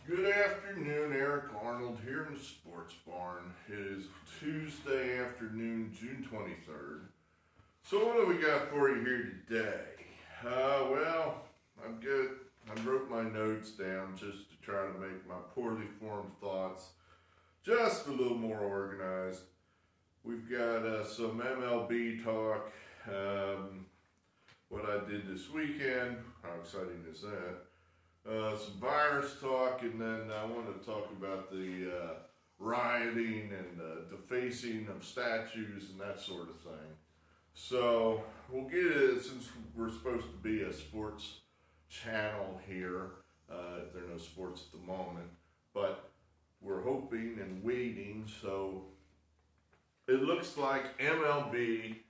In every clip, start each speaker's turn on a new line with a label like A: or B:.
A: Good afternoon, Eric Arnold here in the Sports Barn. It is Tuesday afternoon, June 23rd. So what do we got for you here today? Well, I'm good. I wrote my notes down just to try to make my poorly formed thoughts just a little more organized. We've got some MLB talk, what I did this weekend. How exciting is that? Some virus talk, and then I want to talk about the rioting and defacing of statues and that sort of thing. So we'll get it, since we're supposed to be a sports channel here. There are no sports at the moment, but we're hoping and waiting. So it looks like MLB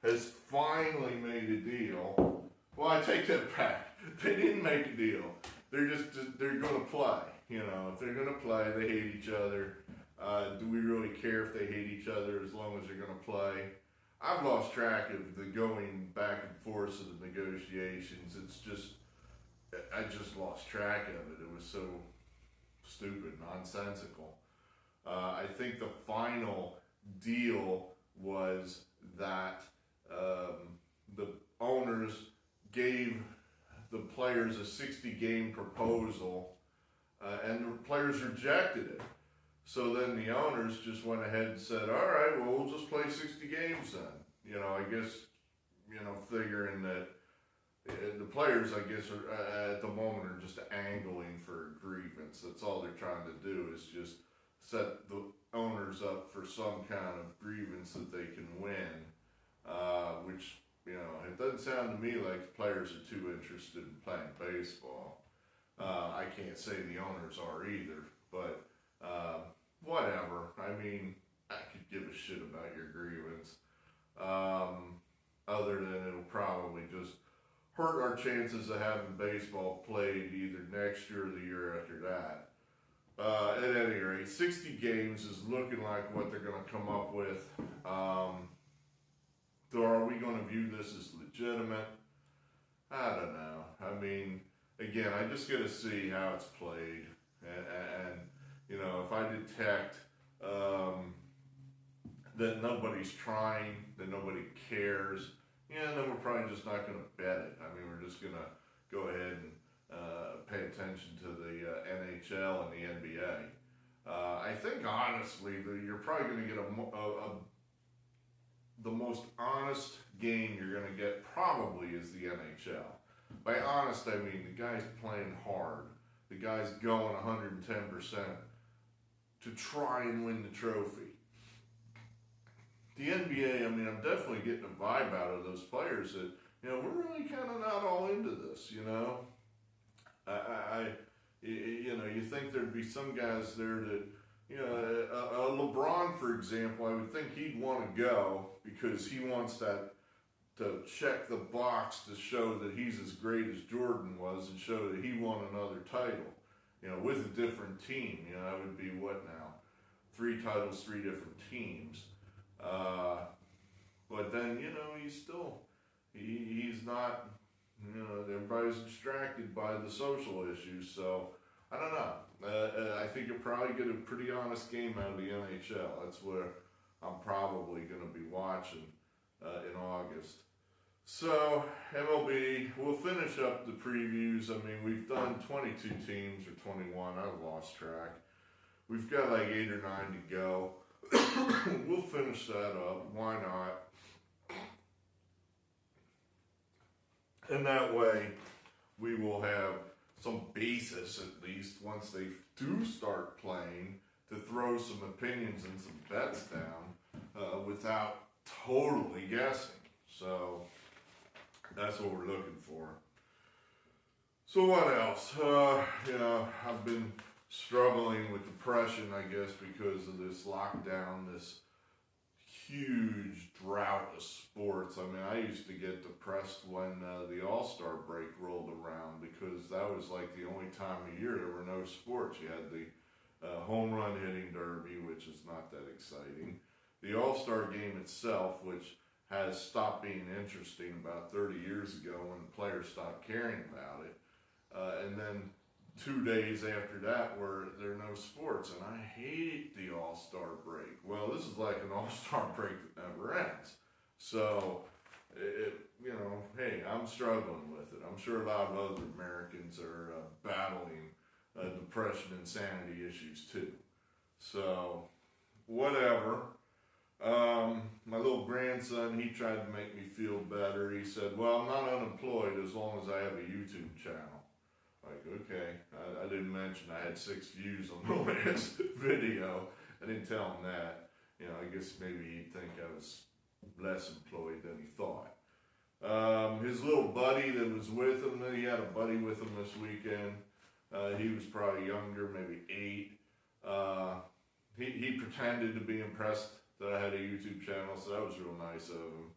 A: has finally made a deal. Well, I take that back. They didn't make a deal. They're going to play. You know, if they're going to play, they hate each other. Do we really care if they hate each other as long as they're going to play? I've lost track of the going back and forth of the negotiations. I just lost track of it. It was so stupid, nonsensical. I think the final deal was that the owners gave the players a 60-game proposal, and the players rejected it. So then the owners just went ahead and said, all right, well, we'll just play 60 games then. You know, I guess, figuring that the players, I guess, are, at the moment are just angling for a grievance. That's all they're trying to do, is just set the owners up for some kind of grievance that they can win, which, it doesn't sound to me like the players are too interested in playing baseball. I can't say the owners are either, but whatever. I mean, I could give a shit about your grievance. Other than it'll probably just hurt our chances of having baseball played either next year or the year after that. At any rate, 60 games is looking like what they're going to come up with. So are we going to view this as legitimate? I don't know. I mean, again, I just got to see how it's played. And if I detect that nobody's trying, that nobody cares, then we're probably just not going to bet it. I mean, we're just going to go ahead and pay attention to the NHL and the NBA. I think, honestly, you're probably going to get the most honest game you're going to get probably is the NHL. By honest, I mean the guy's playing hard. The guy's going 110% to try and win the trophy. The NBA, I mean, I'm definitely getting a vibe out of those players that, we're really kind of not all into this, you think there'd be some guys there that, LeBron, for example, I would think he'd want to go because he wants that to check the box to show that he's as great as Jordan was and show that he won another title, with a different team. That would be what now? 3 titles, 3 different teams. But then, he's not, everybody's distracted by the social issues, so I don't know. I think you'll probably get a pretty honest game out of the NHL. That's where I'm probably going to be watching in August. So, MLB, we'll finish up the previews. I mean, we've done 22 teams or 21. I've lost track. We've got like 8 or 9 to go. We'll finish that up. Why not? And that way, we will have some basis, at least, once they do start playing, to throw some opinions and some bets down without totally guessing. So that's what we're looking for. So what else? I've been struggling with depression, I guess, because of this lockdown, this huge drought of sports. I mean, I used to get depressed when the All-Star break rolled around, because that was like the only time of year there were no sports. You had the home run hitting derby, which is not that exciting. The All-Star game itself, which has stopped being interesting about 30 years ago when the players stopped caring about it. And then 2 days after that where there are no sports, and I hate the All-Star break. Well, this is like an All-Star break that never ends. So, hey, I'm struggling with it. I'm sure a lot of other Americans are battling depression and sanity issues too. So, whatever. My little grandson, he tried to make me feel better. He said, well, I'm not unemployed as long as I have a YouTube channel. Like, okay, I didn't mention I had 6 views on the last video. I didn't tell him that. I guess maybe he'd think I was less employed than he thought. His little buddy that was with him, he had a buddy with him this weekend. He was probably younger, maybe 8. He pretended to be impressed that I had a YouTube channel, so that was real nice of him.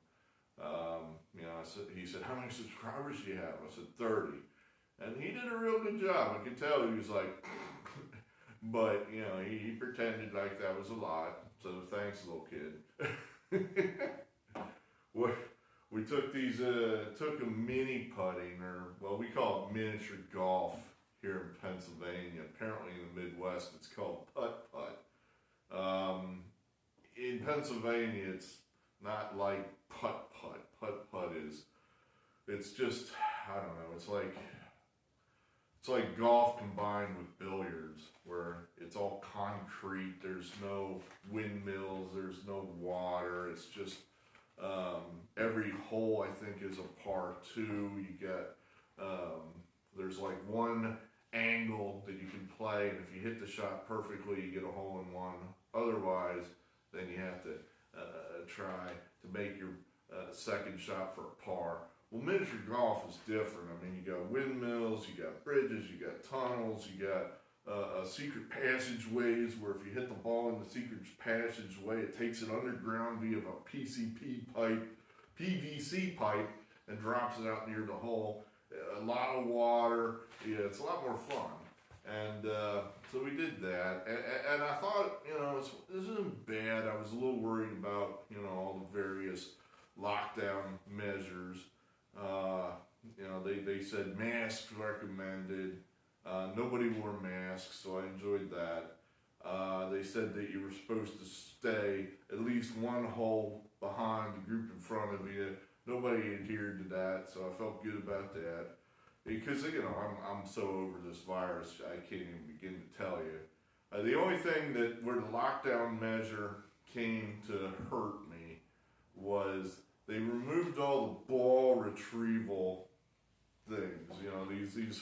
A: He said, how many subscribers do you have? I said, 30. And he did a real good job. I could tell he was like, but, he pretended like that was a lot. So thanks, little kid. We took took a mini putting, we call it miniature golf here in Pennsylvania. Apparently in the Midwest, it's called putt-putt. In Pennsylvania, it's not like putt-putt. Putt-putt it's just, I don't know, it's like golf combined with billiards, where it's all concrete, there's no windmills, there's no water, it's just, every hole, I think, is a par 2. You get, there's like one angle that you can play, and if you hit the shot perfectly, you get a hole in one. Otherwise, then you have to try to make your second shot for a par. Well, miniature golf is different. I mean, you got windmills, you got bridges, you got tunnels, you got secret passageways where if you hit the ball in the secret passageway, it takes it underground via a PVC pipe, and drops it out near the hole. A lot of water. Yeah, it's a lot more fun. And so we did that. And I thought, this isn't bad. I was a little worried about, all the various lockdown measures. They said masks recommended. Nobody wore masks, so I enjoyed that. They said that you were supposed to stay at least one hole behind the group in front of you. Nobody adhered to that, so I felt good about that. Because, I'm so over this virus, I can't even begin to tell you. The only thing where the lockdown measure came to hurt me was they removed all the ball retrieval things. These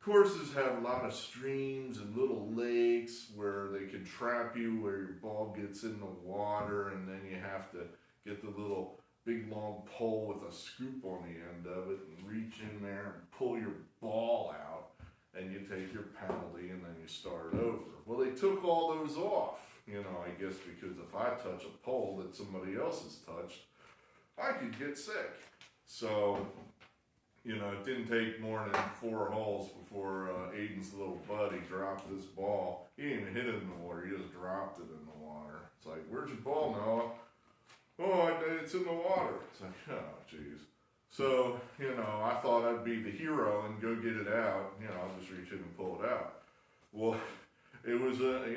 A: courses have a lot of streams and little lakes where they can trap you, where your ball gets in the water, and then you have to get the little big long pole with a scoop on the end of it and reach in there and pull your ball out, and you take your penalty, and then you start over. Well, they took all those off, I guess because if I touch a pole that somebody else has touched, I could get sick. So, it didn't take more than 4 holes before Aiden's little buddy dropped this ball. He didn't even hit it in the water, he just dropped it in the water. It's like, where's your ball, Noah? Oh, it's in the water. It's like, oh, jeez. So, I thought I'd be the hero and go get it out. I'll just reach in and pull it out. Well, it was, I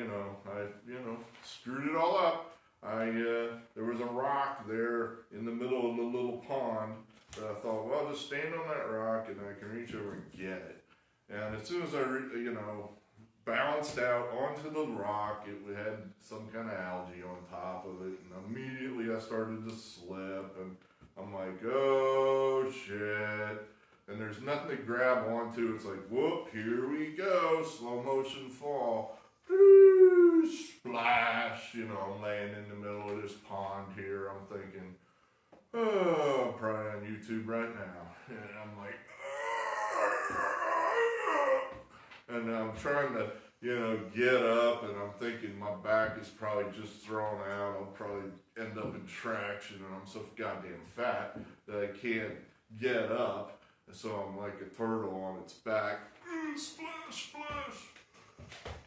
A: screwed it all up. There was a rock there in the middle of the little pond that I thought, well, I'll just stand on that rock and I can reach over and get it. And as soon as I, balanced out onto the rock, it had some kind of algae on top of it, and immediately I started to slip, and I'm like, oh shit, and there's nothing to grab onto. It's like, whoop, here we go, slow motion fall, splash, I'm laying in the middle of this pond here. I'm thinking, oh, I'm probably on YouTube right now, and I'm like, and I'm trying to, get up, and I'm thinking my back is probably just thrown out. I'll probably end up in traction, and I'm so goddamn fat that I can't get up. And so I'm like a turtle on its back. Splash, splash.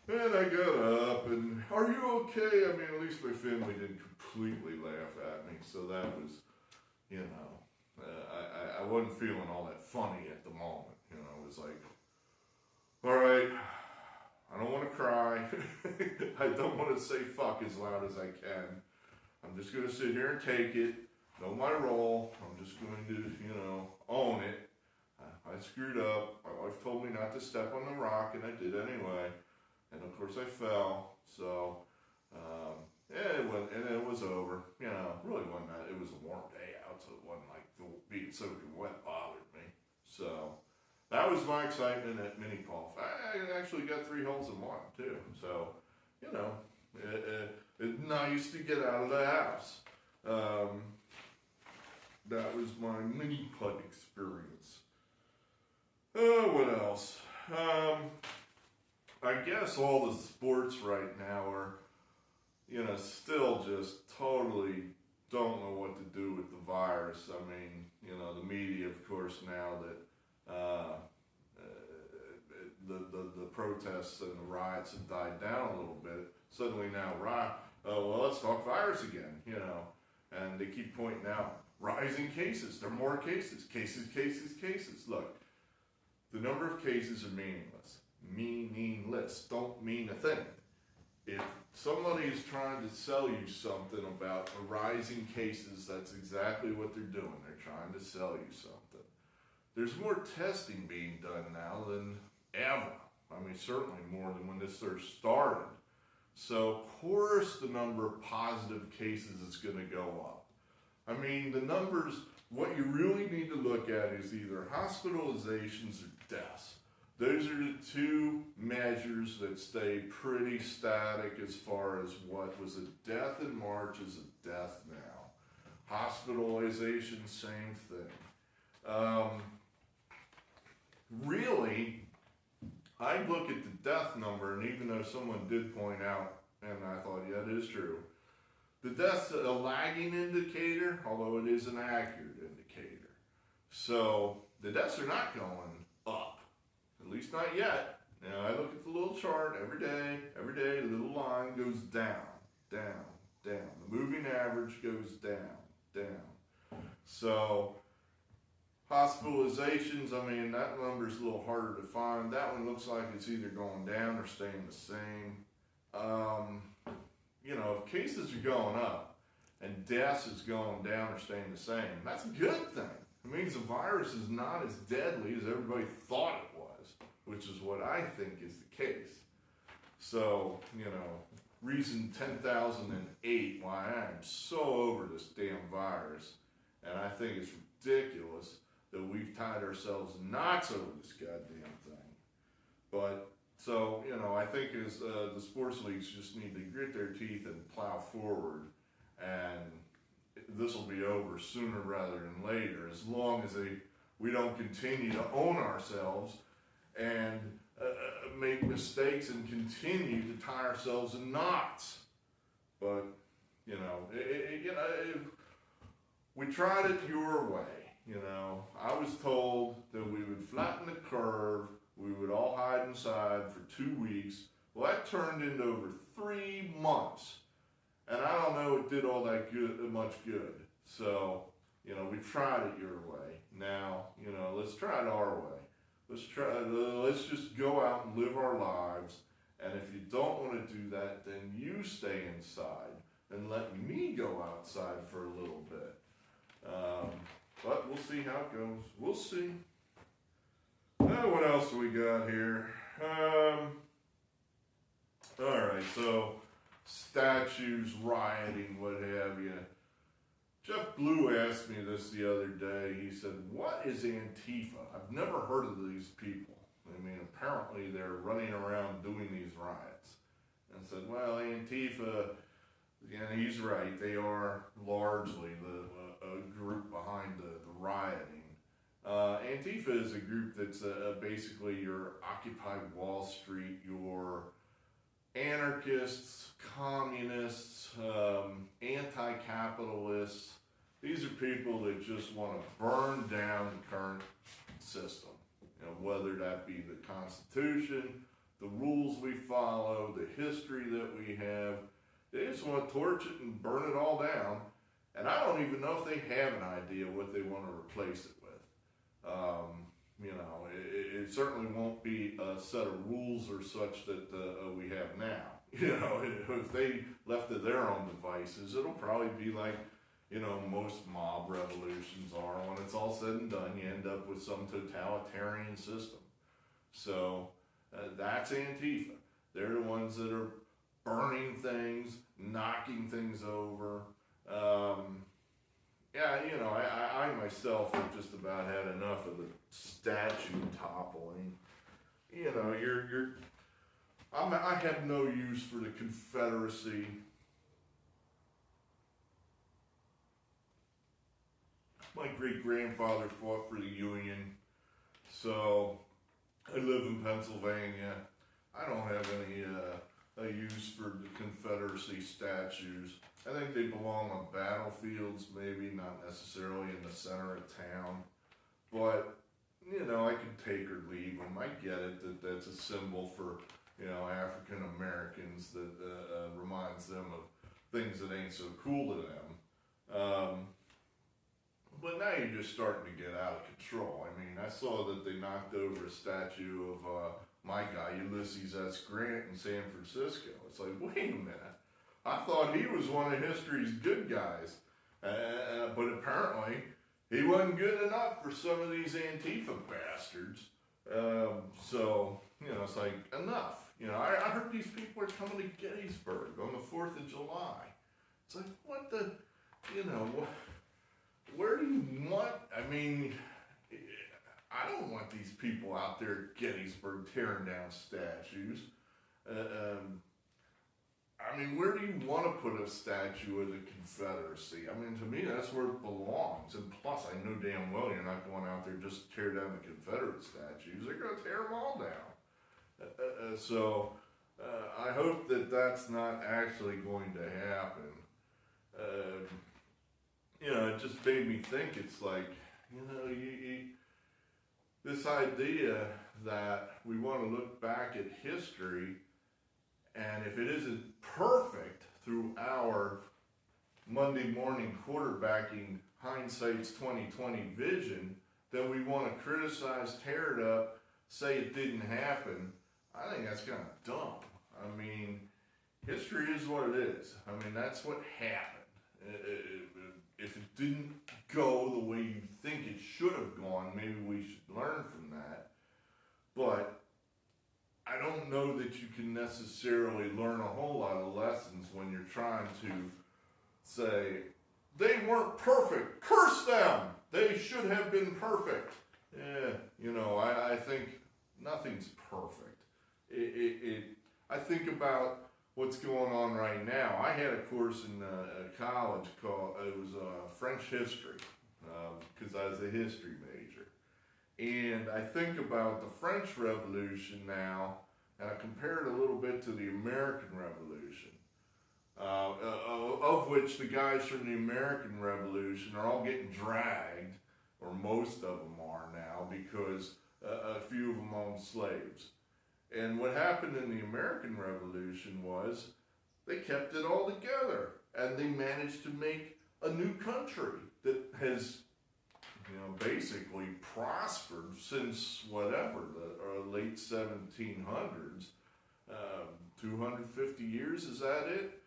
A: And I got up, and are you okay? I mean, at least my family didn't completely laugh at me. So that was, I wasn't feeling all that funny at the moment. It was like, to say fuck as loud as I can. I'm just going to sit here and take it, know my role. I'm just going to, own it. I screwed up. My wife told me not to step on the rock, and I did anyway. And of course I fell. So, it was over. Really wasn't that. It was a warm day out, so it wasn't like being soaking wet bothered me. So, that was my excitement at mini golf. I actually got 3 holes in 1 too. So, it's nice to get out of the house. That was my mini putt experience. What else? I guess all the sports right now are, still just totally don't know what to do with the virus. I mean, the media, of course, now that the protests and the riots have died down a little bit, suddenly now, well, let's talk virus again, and they keep pointing out rising cases. There are more cases. Look, the number of cases are meaningless. Meaningless. Don't mean a thing. If somebody is trying to sell you something about the rising cases, that's exactly what they're doing. They're trying to sell you something. There's more testing being done now than ever. I mean, certainly more than when this first started. So, of course, the number of positive cases is going to go up. I mean, the numbers, what you really need to look at is either hospitalizations or deaths. Those are the 2 measures that stay pretty static as far as what was a death in March is a death now. Hospitalization, same thing. Really, I look at the death number, and even though someone did point out, and I thought, yeah, it is true, the death's a lagging indicator, although it is an accurate indicator. So the deaths are not going up, at least not yet. Now I look at the little chart every day, the little line goes down, down, down. The moving average goes down, down. So hospitalizations, I mean, that number's a little harder to find. That one looks like it's either going down or staying the same. If cases are going up and deaths is going down or staying the same, that's a good thing. It means the virus is not as deadly as everybody thought it was, which is what I think is the case. So, reason 10,008 why I'm so over this damn virus, and I think it's ridiculous that we've tied ourselves knots over this goddamn thing. But, so, I think as the sports leagues just need to grit their teeth and plow forward, and this will be over sooner rather than later, as long as we don't continue to own ourselves and make mistakes and continue to tie ourselves in knots. But, we tried it your way. I was told that we would flatten the curve, we would all hide inside for 2 weeks. Well, that turned into over 3 months. And I don't know it did all that much good. So, we tried it your way. Now, let's try it our way. Let's just go out and live our lives. And if you don't want to do that, then you stay inside and let me go outside for a little bit. But we'll see how it goes. We'll see. What else do we got here? Alright, so statues, rioting, what have you. Jeff Blue asked me this the other day. He said, what is Antifa? I've never heard of these people. I mean, apparently they're running around doing these riots. And I said, well, Antifa, and he's right, they are largely a group behind the rioting. Antifa is a group that's basically your Occupy Wall Street, your anarchists, communists, anti-capitalists. These are people that just want to burn down the current system. Whether that be the Constitution, the rules we follow, the history that we have. They just want to torch it and burn it all down. And I don't even know if they have an idea what they want to replace it with. It certainly won't be a set of rules or such that we have now. You know, if they left to their own devices, it'll probably be like, you know, most mob revolutions are. When it's all said and done, you end up with some totalitarian system. So that's Antifa. They're the ones that are burning things, knocking things over. Yeah, you know, I myself have just about had enough of the statue toppling. You know, I have no use for the Confederacy. My great-grandfather fought for the Union, so I live in Pennsylvania. I don't have any a use for the Confederacy statues. I think they belong on battlefields, maybe not necessarily in the center of town. But, you know, I can take or leave them. I get it that that's a symbol for, you know, African Americans that reminds them of things that ain't so cool to them. But now you're just starting to get out of control. I mean, I saw that they knocked over a statue of my guy, Ulysses S. Grant, in San Francisco. It's like, wait a minute. I thought he was one of history's good guys. But apparently, he wasn't good enough for some of these Antifa bastards. So, you know, it's like, enough. You know, I heard these people are coming to Gettysburg on the 4th of July. It's like, what the, you know, where do you want, I mean, I don't want these people out there at Gettysburg tearing down statues. I mean, where do you want to put a statue of the Confederacy? I mean, to me, that's where it belongs. And plus, I know damn well you're not going out there just to tear down the Confederate statues. They're going to tear them all down. So I hope that that's not actually going to happen. You know, it just made me think, it's like, you know, this idea that we want to look back at history, and if it isn't perfect through our Monday morning quarterbacking hindsight's 2020 vision, then we want to criticize, tear it up, say it didn't happen. I think that's kind of dumb. I mean, history is what it is. I mean, that's what happened. If it didn't go the way you think it should have gone, maybe we should learn from that. But I don't know that you can necessarily learn a whole lot of lessons when you're trying to say, they weren't perfect, curse them, they should have been perfect. Yeah, you know, I think nothing's perfect. I think about what's going on right now. I had a course in college called, it was French history, because I was a history major. And I think about the French Revolution now, and I compare it a little bit to the American Revolution, of which the guys from the American Revolution are all getting dragged, or most of them are now, because a few of them owned slaves. And what happened in the American Revolution was they kept it all together, and they managed to make a new country that has, you know, basically prospered since whatever, the late 1700s. 250 years, is that it?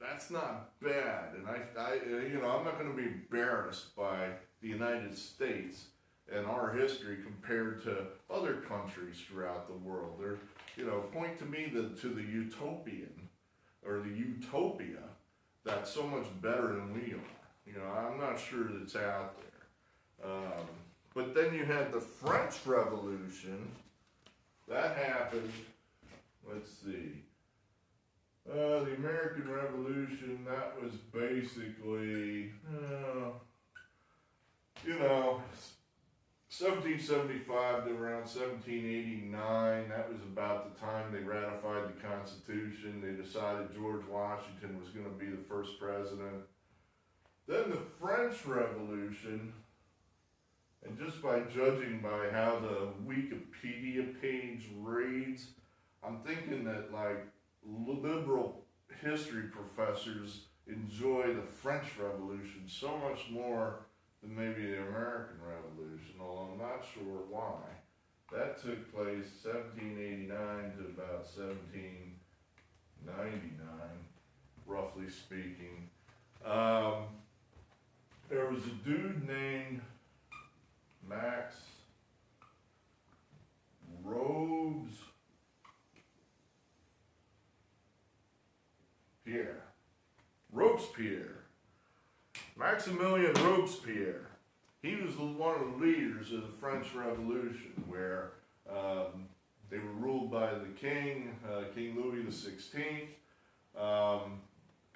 A: That's not bad. And I you know, I'm not going to be embarrassed by the United States and our history compared to other countries throughout the world. They're, you know, point to me to the utopian, or the utopia, that's so much better than we are. You know, I'm not sure that it's out there. But then you had the French Revolution. That happened, let's see. The American Revolution, that was basically, you know, 1775 to around 1789, that was about the time they ratified the Constitution. They decided George Washington was going to be the first president. Then the French Revolution, and just by judging by how the Wikipedia page reads, I'm thinking that like liberal history professors enjoy the French Revolution so much more than maybe the American Revolution, although I'm not sure why. That took place 1789 to about 1790. roughly speaking. There was a dude named Max Robespierre. Maximilien Robespierre. He was one of the leaders of the French Revolution, where they were ruled by the king, King Louis XVI.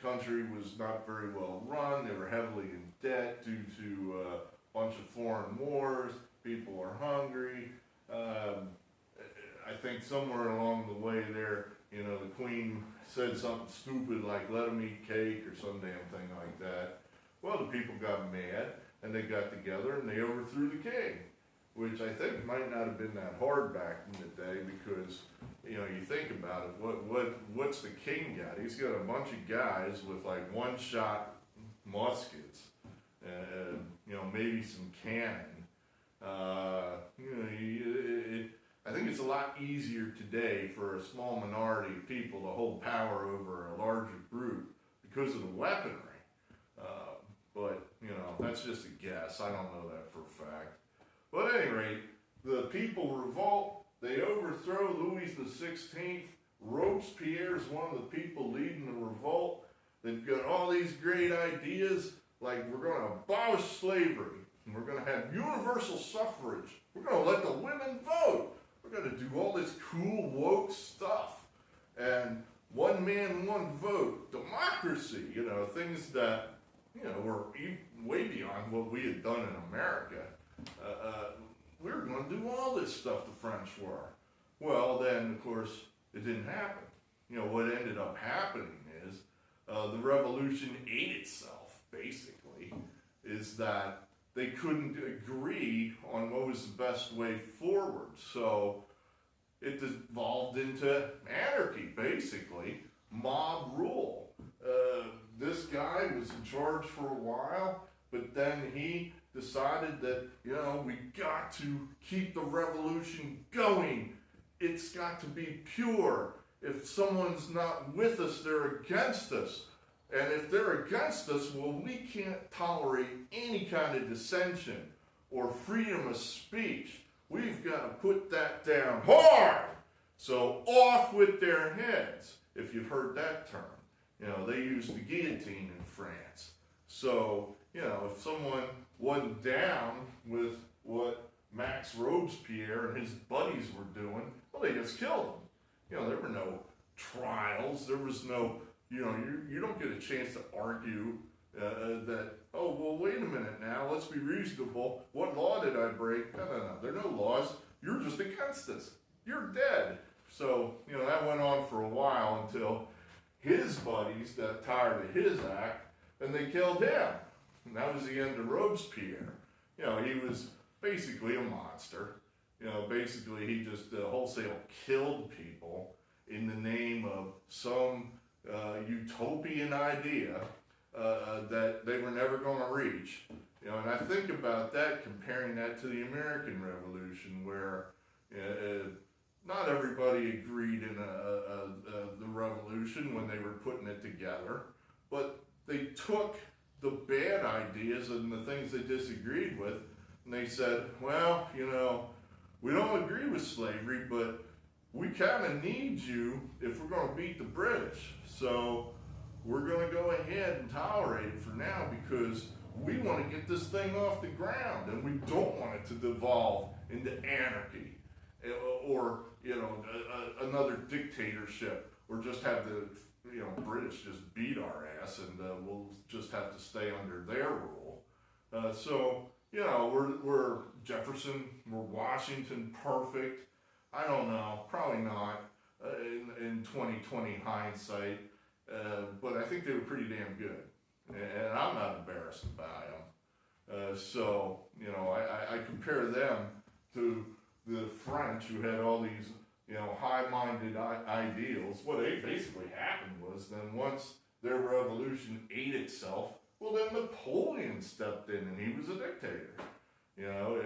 A: Country was not very well run. They were heavily in debt due to a bunch of foreign wars. People are hungry. I think somewhere along the way there, you know, the queen said something stupid like, let them eat cake or some damn thing like that. Well, the people got mad and they got together and they overthrew the king, which I think might not have been that hard back in the day because, you know, you think about it, what's the king got? He's got a bunch of guys with like one-shot muskets, you know, maybe some cannon. You know, I think it's a lot easier today for a small minority of people to hold power over a larger group because of the weaponry. But, you know, that's just a guess. I don't know that for a fact. But at any rate, the people revolt. They overthrow Louis XVI. Robespierre is one of the people leading the revolt. They've got all these great ideas, like we're going to abolish slavery, and we're going to have universal suffrage. We're going to let the women vote. We're going to do all this cool, woke stuff. And one man, one vote, democracy, you know, things that, you know, were way beyond what we had done in America. We were going to do all this stuff the French were. Well, then, of course, it didn't happen. You know, what ended up happening is the revolution ate itself, basically, is that they couldn't agree on what was the best way forward. So it devolved into anarchy, basically, mob rule. This guy was in charge for a while, but then he decided that, you know, we got to keep the revolution going. It's got to be pure. If someone's not with us, they're against us. And if they're against us, well, we can't tolerate any kind of dissension or freedom of speech. We've got to put that down hard. So off with their heads, if you've heard that term. You know, they used the guillotine in France. So, you know, if someone wasn't down with what Max Robespierre and his buddies were doing, well, they just killed them. You know, there were no trials. There was no, you know, you don't get a chance to argue that, oh, well, wait a minute now, let's be reasonable. What law did I break? No. There are no laws. You're just against us. You're dead. So, you know, that went on for a while until his buddies got tired of his act and they killed him. And that was the end of Robespierre. You know, he was basically a monster. You know, basically he just wholesale killed people in the name of some utopian idea that they were never going to reach. You know, and I think about that, comparing that to the American Revolution, where not everybody agreed in the revolution when they were putting it together, but they took the bad ideas and the things they disagreed with, and they said, well, you know, we don't agree with slavery, but we kind of need you if we're going to beat the British. So we're going to go ahead and tolerate it for now because we want to get this thing off the ground, and we don't want it to devolve into anarchy or, you know, another dictatorship, or just have the, you know, British just beat our ass and we'll just have to stay under their rule. So, you know, we're Jefferson, we're Washington perfect. I don't know, probably not in 2020 hindsight, but I think they were pretty damn good. And I'm not embarrassed by them. So, you know, I compare them to the French, who had all these, you know, high-minded ideals. What basically happened was then once their revolution ate itself, well, then Napoleon stepped in and he was a dictator. You know,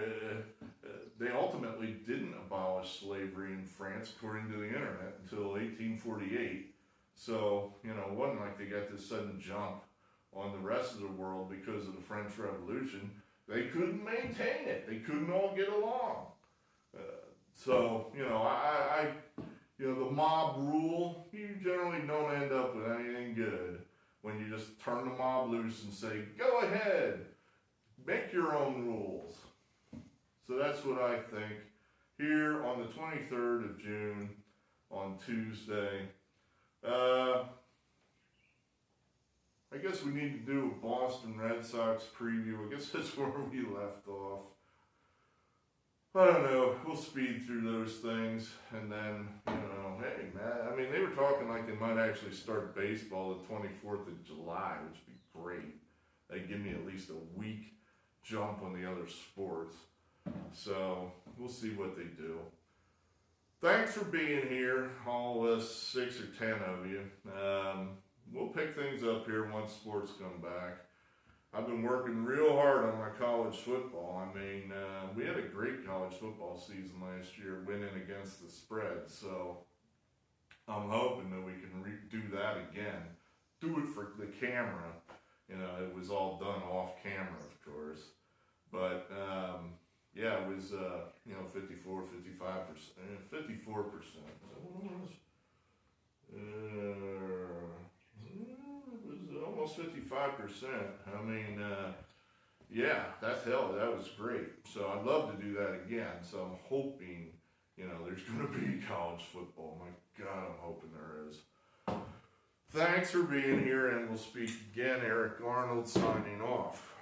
A: they ultimately didn't abolish slavery in France, according to the internet, until 1848. So, you know, it wasn't like they got this sudden jump on the rest of the world because of the French Revolution. They couldn't maintain it. They couldn't all get along. So, you know, you know, the mob rule, you generally don't end up with anything good when you just turn the mob loose and say, go ahead, make your own rules. So that's what I think. Here on the 23rd of June, on Tuesday, I guess we need to do a Boston Red Sox preview. I guess that's where we left off. I don't know. We'll speed through those things. And then, you know, hey, man, I mean, they were talking like they might actually start baseball the 24th of July, which would be great. They'd give me at least a week jump on the other sports. So we'll see what they do. Thanks for being here, all of us 6 or 10 of you. We'll pick things up here once sports come back. I've been working real hard on my college football. I mean, we had a great college football season last year, winning against the spread. So I'm hoping that we can do that again. Do it for the camera. You know, it was all done off camera, of course. But, yeah, it was, you know, 54, 55%, 54%. It was almost 55%. I mean, yeah, that was great. So I'd love to do that again. So I'm hoping, you know, there's going to be college football. My God, I'm hoping there is. Thanks for being here, and we'll speak again. Eric Arnold signing off.